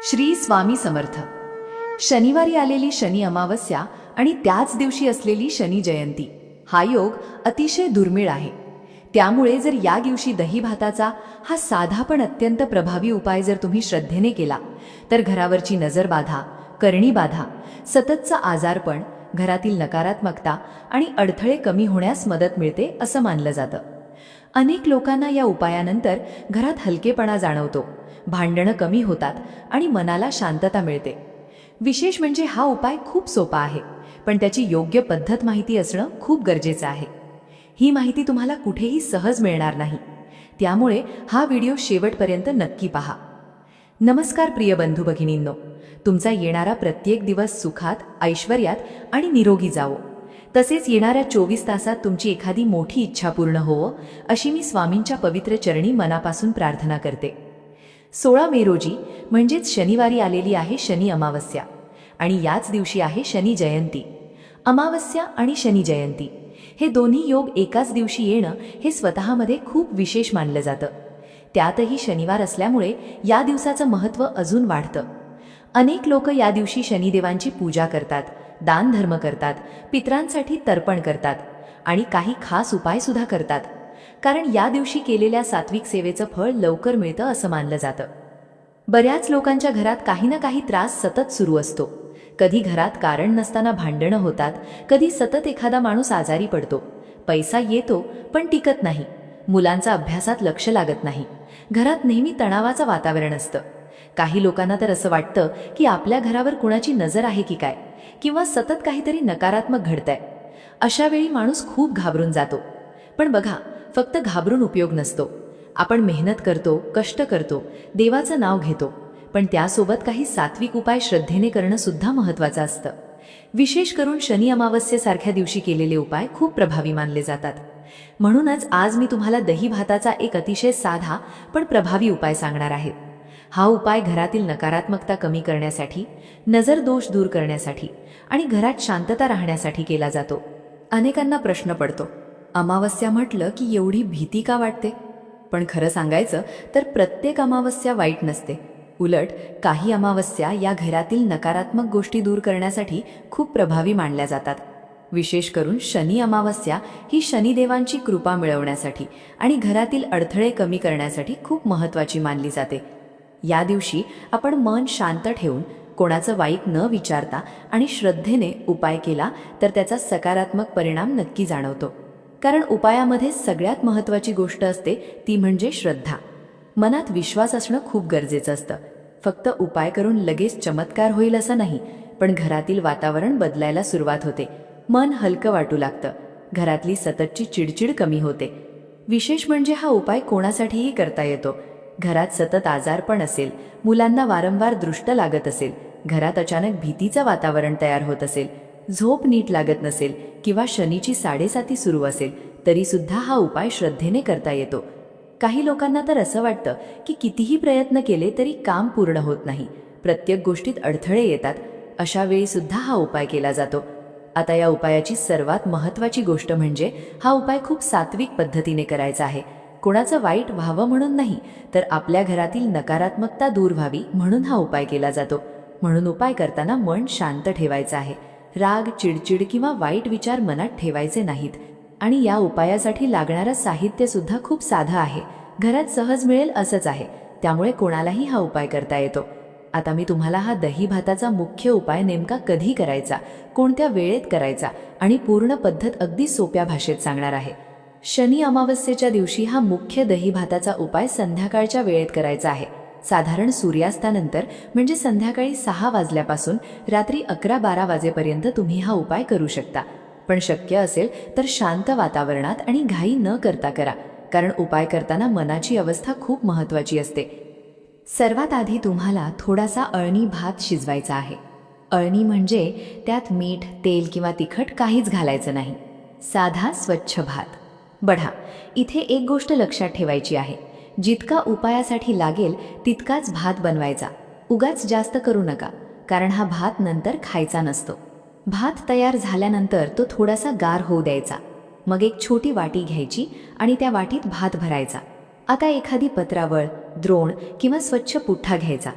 श्री स्वामी समर्थ. शनिवारी आलेली शनी अमावस्या आणि त्याच दिवशी असलेली शनी जयंती हा योग अतिशय दुर्मिळ आहे. त्यामुळे जर या दिवशी दही भाताचा हा साधा पण अत्यंत प्रभावी उपाय जर तुम्ही श्रद्धेने केला तर घरावरची नजर बाधा, करणी बाधा, सततचा आजारपण, घरातील नकारात्मकता आणि अडथळे कमी होण्यास मदत मिळते असं मानलं जातं. अनेक लोकांना या उपायानंतर घरात हलकेपणा जाणवतो, भांडणं कमी होतात आणि मनाला शांतता मिळते. विशेष म्हणजे हा उपाय खूप सोपा आहे, पण त्याची योग्य पद्धत माहिती असणं खूप गरजेचं आहे. ही माहिती तुम्हाला कुठेही सहज मिळणार नाही, त्यामुळे हा व्हिडिओ शेवटपर्यंत नक्की पहा. नमस्कार प्रिय बंधू भगिनींनो, तुमचा येणारा प्रत्येक दिवस सुखात, ऐश्वर्यात आणि निरोगी जावो. तसेच येणाऱ्या 24 तासात तुमची एखादी मोठी इच्छा पूर्ण होवो अशी मी स्वामींच्या पवित्र चरणी मनापासून प्रार्थना करते. 16 मे रोजी म्हणजेच शनिवारी आलेली आहे शनी अमावस्या आणि याच दिवशी आहे शनी जयंती. अमावस्या आणि शनी जयंती हे दोन्ही योग एकाच दिवशी येणं हे स्वतःमध्ये खूप विशेष मानलं जातं. त्यातही शनिवार असल्यामुळे या दिवसाचं महत्त्व अजून वाढतं. अनेक लोक या दिवशी शनिदेवांची पूजा करतात, दानधर्म करतात, पितरांसाठी तर्पण करतात आणि काही खास उपायसुद्धा करतात, कारण या दिवशी केलेल्या सात्विक सेवेचं फळ लवकर मिळतं असं मानलं जातं. बऱ्याच लोकांच्या घरात काही ना काही त्रास सतत सुरू असतो. कधी घरात कारण नसताना भांडणं होतात, कधी सतत एखादा माणूस आजारी पडतो, पैसा येतो पण टिकत नाही, मुलांचा अभ्यासात लक्ष लागत नाही, घरात नेहमी तणावाचं वातावरण असतं. काही लोकांना तर असं वाटतं की आपल्या घरावर कुणाची नजर आहे की काय, किंवा सतत काहीतरी नकारात्मक घडतंय. अशा वेळी माणूस खूप घाबरून जातो. पण बघा, फक्त घाबरून उपयोग नसतो. आपण मेहनत करतो, कष्ट करतो, देवाचं नाव घेतो, पण त्यासोबत काही सात्विक उपाय श्रद्धेने करणं सुद्धा महत्त्वाचं असतं. विशेष करून शनी अमावस्येसारख्या दिवशी केलेले उपाय खूप प्रभावी मानले जातात. म्हणूनच आज मी तुम्हाला दही भाताचा एक अतिशय साधा पण प्रभावी उपाय सांगणार आहे. हा उपाय घरातील नकारात्मकता कमी करण्यासाठी, नजर दोष दूर करण्यासाठी आणि घरात शांतता राहण्यासाठी केला जातो. अनेकांना प्रश्न पडतो, अमावस्या म्हटलं की एवढी भीती का वाटते? पण खरं सांगायचं तर प्रत्येक अमावस्या वाईट नसते. उलट काही अमावस्या या घरातील नकारात्मक गोष्टी दूर करण्यासाठी खूप प्रभावी मानल्या जातात. विशेष करून शनी अमावस्या ही शनिदेवांची कृपा मिळवण्यासाठी आणि घरातील अडथळे कमी करण्यासाठी खूप महत्त्वाची मानली जाते. या दिवशी आपण मन शांत ठेवून, कोणाचं वाईट न विचारता आणि श्रद्धेने उपाय केला तर त्याचा सकारात्मक परिणाम नक्की जाणवतो. कारण उपायामध्ये सगळ्यात महत्त्वाची गोष्ट असते ती म्हणजे श्रद्धा. मनात विश्वास असणं खूप गरजेचं असतं. फक्त उपाय करून लगेच चमत्कार होईल असं नाही, पण घरातील वातावरण बदलायला सुरुवात होते, मन हलकं वाटू लागतं, घरातली सततची चिडचिड कमी होते. विशेष म्हणजे हा उपाय कोणासाठीही करता येतो. घरात सतत आजारपण असेल, मुलांना वारंवार दृष्ट लागत असेल, घरात अचानक भीतीचं वातावरण तयार होत असेल, झोप नीट लागत नसेल किंवा शनीची 7:30 सुरू असेल, तरी सुद्धा हा उपाय श्रद्धेने करता येतो. काही लोकांना तर असं वाटतं की कितीही प्रयत्न केले तरी काम पूर्ण होत नाही, प्रत्येक गोष्टीत अडथळे येतात. अशा वेळी सुद्धा हा उपाय केला जातो. आता या उपायाची सर्वात महत्त्वाची गोष्ट म्हणजे हा उपाय खूप सात्विक पद्धतीने करायचा आहे. कोणाचं वाईट व्हावं म्हणून नाही, तर आपल्या घरातील नकारात्मकता दूर व्हावी म्हणून हा उपाय केला जातो. म्हणून उपाय करताना मन शांत ठेवायचं आहे. राग, चिडचिड किंवा वाईट विचार मनात ठेवायचे नाहीत. आणि या उपायासाठी लागणारं साहित्य सुद्धा खूप साधं आहे, घरात सहज मिळेल असंच आहे, त्यामुळे कोणालाही हा उपाय करता येतो. आता मी तुम्हाला हा दही भाताचा मुख्य उपाय नेमका कधी करायचा, कोणत्या वेळेत करायचा आणि पूर्ण पद्धत अगदी सोप्या भाषेत सांगणार आहे. शनी अमावस्येच्या दिवशी हा मुख्य दही भाताचा उपाय संध्याकाळच्या वेळेत करायचा आहे. साधारण सूर्यास्तानंतर म्हणजे संध्याकाळी 6 वाजल्यापासून रात्री 11-12 वाजेपर्यंत तुम्ही हा उपाय करू शकता. पण शक्य असेल तर शांत वातावरणात आणि घाई न करता करा, कारण उपाय करताना मनाची अवस्था खूप महत्त्वाची असते. सर्वात आधी तुम्हाला थोडासा अळणी भात शिजवायचा आहे. अळणी म्हणजे त्यात मीठ, तेल किंवा तिखट काहीच घालायचं नाही, साधा स्वच्छ भात. बघा, इथे एक गोष्ट लक्षात ठेवायची आहे, जितका उपायासाठी लागेल तितकाच भात बनवायचा, उगाच जास्त करू नका, कारण हा भात नंतर खायचा नसतो. भात तयार झाल्यानंतर तो थोडासा गार होऊ द्यायचा. मग एक छोटी वाटी घ्यायची आणि त्या वाटीत भात भरायचा. आता एखादी पत्रावळ, द्रोण किंवा स्वच्छ पुठ्ठा घ्यायचा,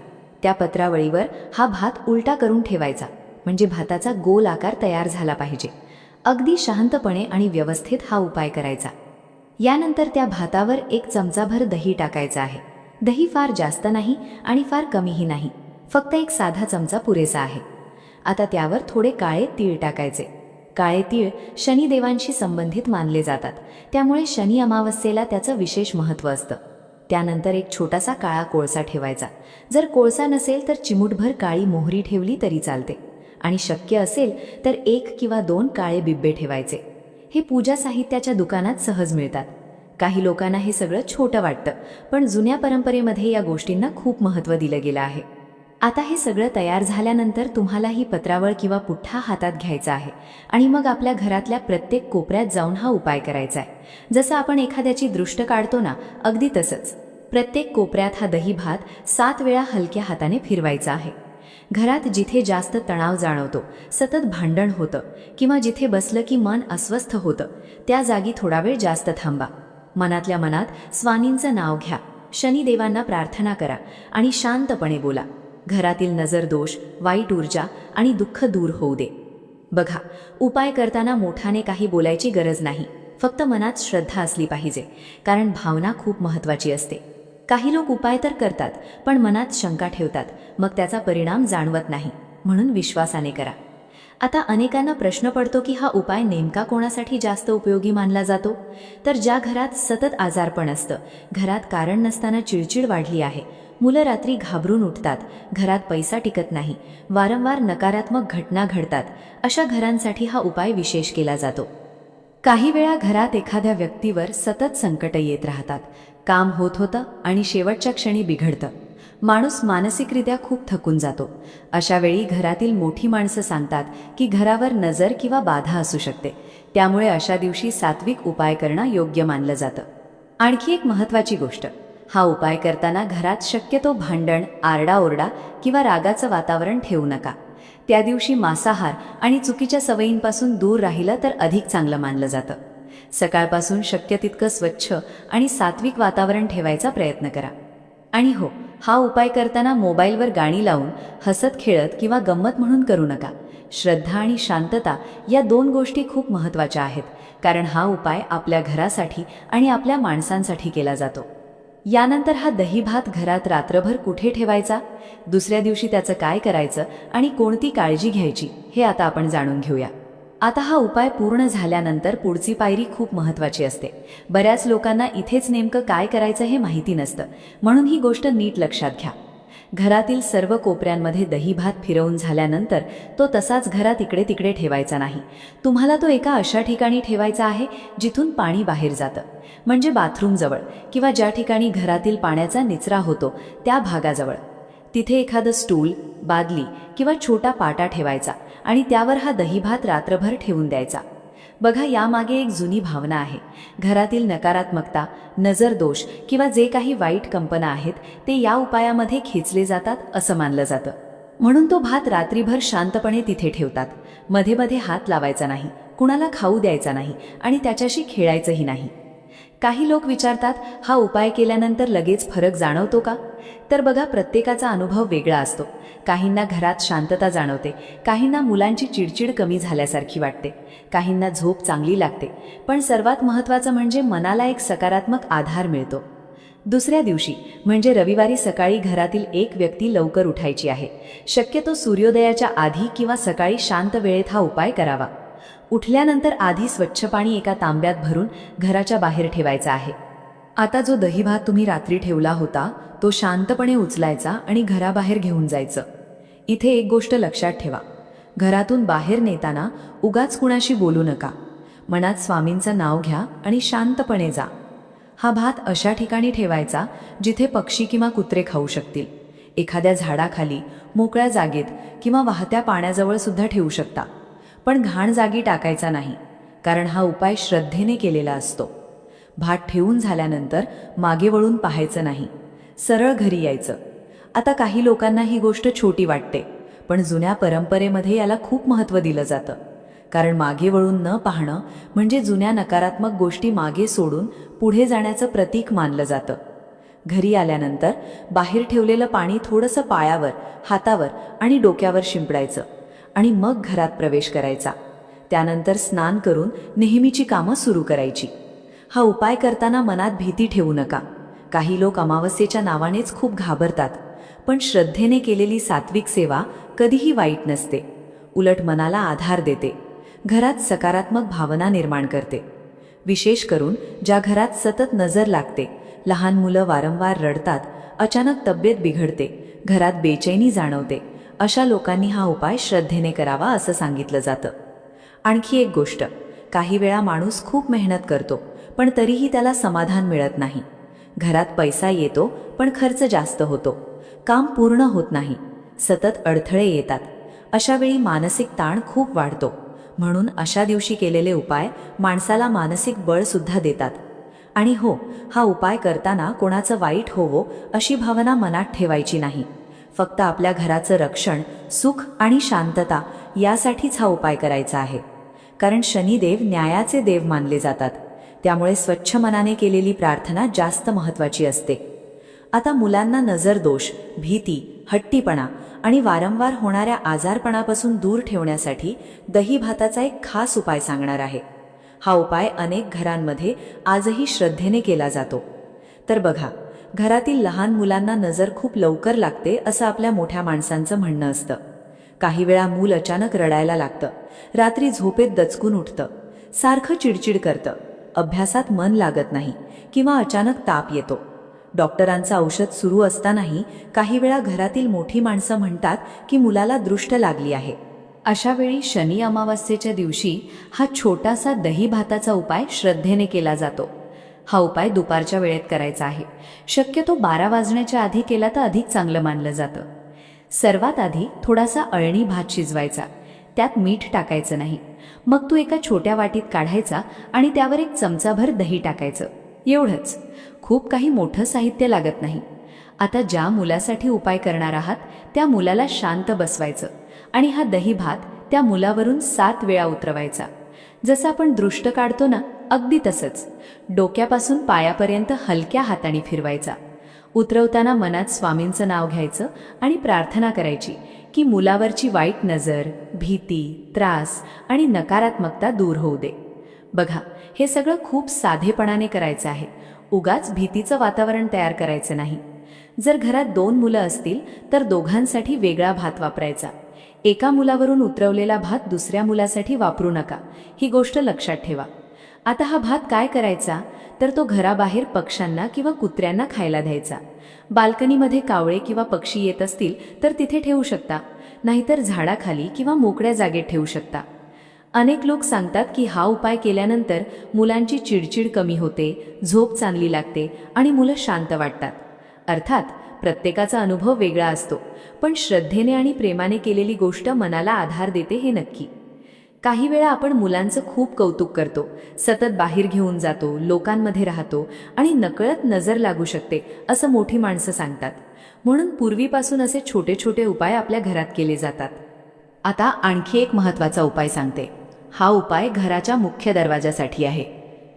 त्या पत्रावळीवर हा भात उलटा करून ठेवायचा, म्हणजे भाताचा गोल आकार तयार झाला पाहिजे. अगदी शांतपणे आणि व्यवस्थित हा उपाय करायचा. यानंतर त्या भातावर 1 चमचाभर दही टाकायचं आहे. दही फार जास्त नाही आणि फार कमीही नाही, फक्त 1 साधा चमचा पुरेसा आहे. आता त्यावर थोडे काळे तीळ टाकायचे. काळे तीळ शनिदेवांशी संबंधित मानले जातात, त्यामुळे शनी अमावस्येला त्याचं विशेष महत्त्व असतं. त्यानंतर 1 छोटासा काळा कोळसा ठेवायचा. जर कोळसा नसेल तर चिमूटभर काळी मोहरी ठेवली तरी चालते, आणि शक्य असेल तर 1 किंवा 2 काळे बिब्बे ठेवायचे. हे पूजा साहित्याच्या दुकानात सहज मिळतात. काही लोकांना हे सगळं छोटं वाटतं, पण जुन्या परंपरेमध्ये या गोष्टींना खूप महत्त्व दिलं गेलं आहे. आता हे सगळं तयार झाल्यानंतर तुम्हाला ही पत्रावळ किंवा पुठ्ठा हातात घ्यायचा आहे आणि मग आपल्या घरातल्या प्रत्येक कोपऱ्यात जाऊन हा उपाय करायचा आहे. जसं आपण एखाद्याची दृष्ट काढतो ना, अगदी तसंच. प्रत्येक कोपऱ्यात हा दही भात 7 वेळा हलक्या हाताने फिरवायचा आहे. घरात जिथे जास्त तणाव जाणवतो, सतत भांडण होतं किंवा जिथे बसलं की मन अस्वस्थ होतं, त्या जागी थोडा वेळ जास्त थांबा. मनातल्या मनात स्वामींचं नाव घ्या, शनिदेवांना प्रार्थना करा आणि शांतपणे बोला. घरातील नजरदोष, वाईट ऊर्जा आणि दुःख दूर होऊ दे. बघा, उपाय करताना मोठ्याने काही बोलायची गरज नाही, फक्त मनात श्रद्धा असली पाहिजे, कारण भावना खूप महत्त्वाची असते. काही लोक उपाय तर करतात, पण मनात शंका ठेवतात, मग त्याचा परिणाम जाणवत नाही. म्हणून विश्वासाने करा. आता अनेकांना प्रश्न पडतो की हा उपाय नेमका कोणासाठी जास्त उपयोगी मानला जातो? तर ज्या घरात सतत आजारपण असतं, घरात कारण नसताना चिडचिड वाढली आहे, मुलं रात्री घाबरून उठतात, घरात पैसा टिकत नाही, वारंवार नकारात्मक घटना घडतात, अशा घरांसाठी हा उपाय विशेष केला जातो. काही वेळा घरात एखाद्या व्यक्तीवर सतत संकट येत राहतात, काम होत होतं आणि शेवटच्या क्षणी बिघडतं. माणूस मानसिकरित्या खूप थकून जातो. अशा वेळी घरातील मोठी माणसं सांगतात की घरावर नजर किंवा बाधा असू शकते, त्यामुळे अशा दिवशी सात्विक उपाय करणं योग्य मानलं जातं. आणखी एक महत्त्वाची गोष्ट, हा उपाय करताना घरात शक्यतो भांडण, आरडाओरडा किंवा रागाचं वातावरण ठेवू नका. त्या दिवशी मांसाहार आणि चुकीच्या सवयींपासून दूर राहिलं तर अधिक चांगलं मानलं जातं. सकाळपासून शक्य तितकं स्वच्छ आणि सात्विक वातावरण ठेवायचा प्रयत्न करा. आणि हो, हा उपाय करताना मोबाईलवर गाणी लावून हसत खेळत किंवा गंमत म्हणून करू नका. श्रद्धा आणि शांतता या 2 गोष्टी खूप महत्त्वाच्या आहेत, कारण हा उपाय आपल्या घरासाठी आणि आपल्या माणसांसाठी केला जातो. यानंतर हा दही भात घरात रात्रभर कुठे ठेवायचा, दुसऱ्या दिवशी त्याचं काय करायचं आणि कोणती काळजी घ्यायची, हे आता आपण जाणून घेऊया. आता हा उपाय पूर्ण झाल्यानंतर पुढची पायरी खूप महत्त्वाची असते. बऱ्याच लोकांना इथेच नेमकं काय करायचं हे माहिती नसतं, म्हणून ही गोष्ट नीट लक्षात घ्या. घरातील सर्व कोपऱ्यांमध्ये दही भात फिरवून झाल्यानंतर तो तसाच घरात इकडे तिकडे ठेवायचा नाही. तुम्हाला तो एका अशा ठिकाणी ठेवायचा आहे जिथून पाणी बाहेर जातं, म्हणजे बाथरूमजवळ किंवा ज्या ठिकाणी घरातील पाण्याचा निचरा होतो त्या भागाजवळ. तिथे एखादं स्टूल, बादली किंवा छोटा पाटा ठेवायचा आणि त्यावर हा दही भात रात्रभर ठेवून द्यायचा. बघा, यामागे एक जुनी भावना आहे. घरातील नकारात्मकता, नजरदोष किंवा जे काही वाईट कल्पना आहेत ते या उपायामध्ये खेचले जातात असं मानलं जातं. म्हणून तो भात रात्रीभर शांतपणे तिथे ठेवतात. मध्ये मध्ये हात लावायचा नाही, कुणाला खाऊ द्यायचा नाही आणि त्याच्याशी खेळायचंही नाही. काही लोक विचारतात, हा उपाय केल्यानंतर लगेच फरक जाणवतो का? तर बघा, प्रत्येकाचा अनुभव वेगळा असतो. काहींना घरात शांतता जाणवते, काहींना मुलांची चिडचिड कमी झाल्यासारखी वाटते, काहींना झोप चांगली लागते, पण सर्वात महत्त्वाचं म्हणजे मनाला एक सकारात्मक आधार मिळतो. दुसऱ्या दिवशी म्हणजे रविवारी सकाळी घरातील एक व्यक्ती लवकर उठायची आहे. शक्यतो सूर्योदयाच्या आधी किंवा सकाळी शांत वेळेत हा उपाय करावा. उठल्यानंतर आधी स्वच्छ पाणी एका तांब्यात भरून घराच्या बाहेर ठेवायचा आहे. आता जो दही भात तुम्ही रात्री ठेवला होता तो शांतपणे उचलायचा आणि घराबाहेर घेऊन जायचं. इथे एक गोष्ट लक्षात ठेवा, घरातून बाहेर नेताना उगाच कुणाशी बोलू नका. मनात स्वामींचं नाव घ्या आणि शांतपणे जा. हा भात अशा ठिकाणी ठेवायचा जिथे पक्षी किंवा कुत्रे खाऊ शकतील. एखाद्या झाडाखाली, मोकळ्या जागेत किंवा वाहत्या पाण्याजवळ सुद्धा ठेवू शकता. पण घाण जागी टाकायचा नाही, कारण हा उपाय श्रद्धेने केलेला असतो. भात ठेवून झाल्यानंतर मागे वळून पाहायचं नाही, सरळ घरी यायचं. आता काही लोकांना ही गोष्ट छोटी वाटते, पण जुन्या परंपरेमध्ये याला खूप महत्त्व दिलं जातं. कारण मागे वळून न पाहणं म्हणजे जुन्या नकारात्मक गोष्टी मागे सोडून पुढे जाण्याचं प्रतीक मानलं जातं. घरी आल्यानंतर बाहेर ठेवलेलं पाणी थोडंसं पायावर, हातावर आणि डोक्यावर शिंपडायचं आणि मग घरात प्रवेश करायचा. त्यानंतर स्नान करून नेहमीची कामं सुरू करायची. हा उपाय करताना मनात भीती ठेवू नका. काही लोक अमावस्येच्या नावानेच खूप घाबरतात, पण श्रद्धेने केलेली सात्विक सेवा कधीही वाईट नसते. उलट मनाला आधार देते, घरात सकारात्मक भावना निर्माण करते. विशेष करून ज्या घरात सतत नजर लागते, लहान मुलं वारंवार रडतात, अचानक तब्येत बिघडते, घरात बेचैनी जाणवते, अशा लोकांनी हा उपाय श्रद्धेने करावा असं सांगितलं जातं. आणखी एक गोष्ट, काही वेळा माणूस खूप मेहनत करतो पण तरीही त्याला समाधान मिळत नाही. घरात पैसा येतो पण खर्च जास्त होतो, काम पूर्ण होत नाही, सतत अडथळे येतात. अशा वेळी मानसिक ताण खूप वाढतो. म्हणून अशा दिवशी केलेले उपाय माणसाला मानसिक बळ सुद्धा देतात. आणि हो, हा उपाय करताना कोणाचं वाईट होवो अशी भावना मनात ठेवायची नाही. फक्त आपल्या घराचं रक्षण, सुख आणि शांतता यासाठीच हा उपाय करायचा आहे. कारण शनिदेव न्यायाचे देव मानले जातात, त्यामुळे स्वच्छ मनाने केलेली प्रार्थना जास्त महत्त्वाची असते. आता मुलांना नजर दोष, भीती, हट्टीपणा आणि वारंवार होणाऱ्या आजारपणापासून दूर ठेवण्यासाठी दही भाताचा एक खास उपाय सांगणार आहे. हा उपाय अनेक घरांमध्ये आजही श्रद्धेने केला जातो. तर बघा, घरातील लहान मुलांना नजर खूप लवकर लागते असं आपल्या मोठ्या माणसांचं म्हणणं असतं. काही वेळा मूल अचानक रडायला लागतं, रात्री झोपेत दचकून उठतं, सारखं चिडचिड करतं, अभ्यासात मन लागत नाही किंवा अचानक ताप येतो. डॉक्टरांचं औषध सुरू असतानाही काही वेळा घरातील मोठी माणसं म्हणतात की मुलाला दृष्ट लागली आहे. अशा वेळी शनी अमावस्येच्या दिवशी हा छोटासा दही भाताचा उपाय श्रद्धेने केला जातो. हा उपाय दुपारच्या वेळेत करायचा आहे. शक्यतो 12 वाजण्याच्या आधी केला तर अधिक चांगलं मानलं जातं. सर्वात आधी थोडासा अळणी भात शिजवायचा, त्यात मीठ टाकायचं नाही. मग तो एका छोट्या वाटीत काढायचा आणि त्यावर एक चमचाभर दही टाकायचं. एवढंच, खूप काही मोठं साहित्य लागत नाही. आता ज्या मुलासाठी उपाय करणार आहात त्या मुलाला शांत बसवायचं आणि हा दही भात त्या मुलावरून 7 वेळा उतरवायचा. जसं आपण दृष्ट काढतो ना, अगदी तसंच. डोक्यापासून पायापर्यंत हलक्या हाताने फिरवायचा. उतरवताना मनात स्वामींचं नाव घ्यायचं आणि प्रार्थना करायची की मुलावरची वाईट नजर, भीती, त्रास आणि नकारात्मकता दूर होऊ दे. बघा, हे सगळं खूप साधेपणाने करायचं आहे. उगाच भीतीचं वातावरण तयार करायचं नाही. जर घरात 2 मुलं असतील तर दोघांसाठी वेगळा भात वापरायचा. एका मुलावरून उतरवलेला भात दुसऱ्या मुलासाठी वापरू नका, ही गोष्ट लक्षात ठेवा. आता हा भात काय करायचा तर तो घराबाहेर पक्ष्यांना किंवा कुत्र्यांना खायला द्यायचा. बाल्कनीमध्ये कावळे किंवा पक्षी येत असतील तर तिथे ठेवू शकता, नाहीतर झाडाखाली किंवा मोकळ्या जागेत ठेवू शकता. अनेक लोक सांगतात की हा उपाय केल्यानंतर मुलांची चिडचिड कमी होते, झोप चांगली लागते आणि मुलं शांत वाटतात. अर्थात प्रत्येकाचा अनुभव वेगळा असतो, पण श्रद्धेने आणि प्रेमाने केलेली गोष्ट मनाला आधार देते हे नक्की. काही वेळा आपण मुलांचं खूप कौतुक करतो, सतत बाहेर घेऊन जातो, लोकांमध्ये राहतो आणि नकळत नजर लागू शकते असं मोठी माणसं सांगतात. म्हणून पूर्वीपासून असे छोटे छोटे उपाय आपल्या घरात केले जातात. आता आणखी एक महत्त्वाचा उपाय सांगते. हा उपाय घराच्या मुख्य दरवाजासाठी आहे,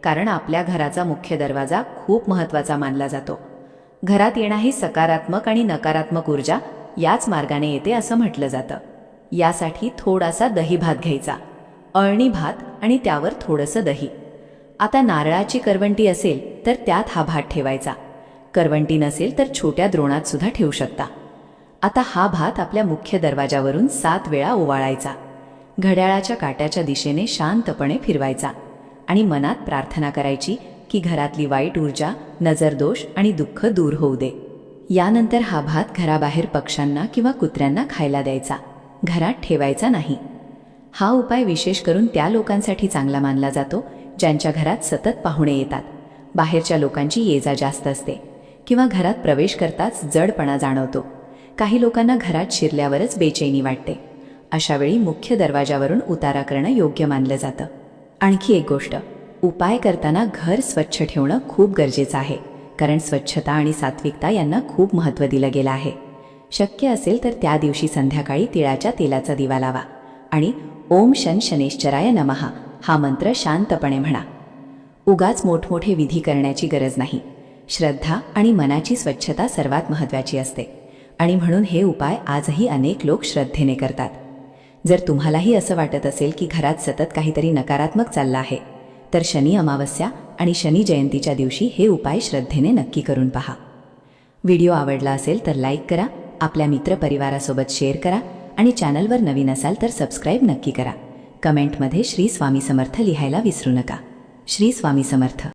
कारण आपल्या घराचा मुख्य दरवाजा खूप महत्त्वाचा मानला जातो. घरात येणारी सकारात्मक आणि नकारात्मक ऊर्जा याच मार्गाने येते असं म्हटलं जातं. यासाठी थोडासा दही भात घ्यायचा, अळणी भात आणि त्यावर थोडंसं दही. आता नारळाची करवंटी असेल तर त्यात हा भात ठेवायचा. करवंटी नसेल तर छोट्या द्रोणात सुद्धा ठेवू शकता. आता हा भात आपल्या मुख्य दरवाजावरून 7 वेळा ओवाळायचा. घड्याळाच्या काट्याच्या दिशेने शांतपणे फिरवायचा आणि मनात प्रार्थना करायची की घरातली वाईट ऊर्जा, नजरदोष आणि दुःख दूर होऊ दे. यानंतर हा भात घराबाहेर पक्ष्यांना किंवा कुत्र्यांना खायला द्यायचा, घरात ठेवायचा नाही. हा उपाय विशेष करून त्या लोकांसाठी चांगला मानला जातो ज्यांच्या घरात सतत पाहुणे येतात, बाहेरच्या लोकांची ये-जा जास्त असते किंवा घरात प्रवेश करताच जडपणा जाणवतो. काही लोकांना घरात शिरल्यावरच बेचैनी वाटते. अशा वेळी मुख्य दरवाजावरून उतारा करणं योग्य मानलं जातं. आणखी एक गोष्ट, उपाय करताना घर स्वच्छ ठेवणं खूप गरजेचं आहे, कारण स्वच्छता आणि सात्विकता यांना खूप महत्त्व दिलं गेलं आहे. शक्य असेल तर त्या दिवशी संध्याकाळी तिळाच्या तेलाचा दिवा लावा आणि ओम शन शनेश्चराय नमः हा मंत्र शांतपणे म्हणा. उगाच मोठमोठे विधी करण्याची गरज नाही. श्रद्धा आणि मनाची स्वच्छता सर्वात महत्त्वाची असते आणि म्हणून हे उपाय आजही अनेक लोक श्रद्धेने करतात. जर तुम्हालाही असं वाटत असेल की घरात सतत काहीतरी नकारात्मक चाललं आहे, तर शनी अमावस्या आणि शनी जयंतीच्या दिवशी हे उपाय श्रद्धेने नक्की करून पहा. व्हिडिओ आवडला असेल तर लाईक करा, आपल्या मित्रपरिवारासोबत शेअर करा आणि चॅनलवर नवीन असाल तर सबस्क्राईब नक्की करा. कमेंटमध्ये श्री स्वामी समर्थ लिहायला विसरू नका. श्री स्वामी समर्थ.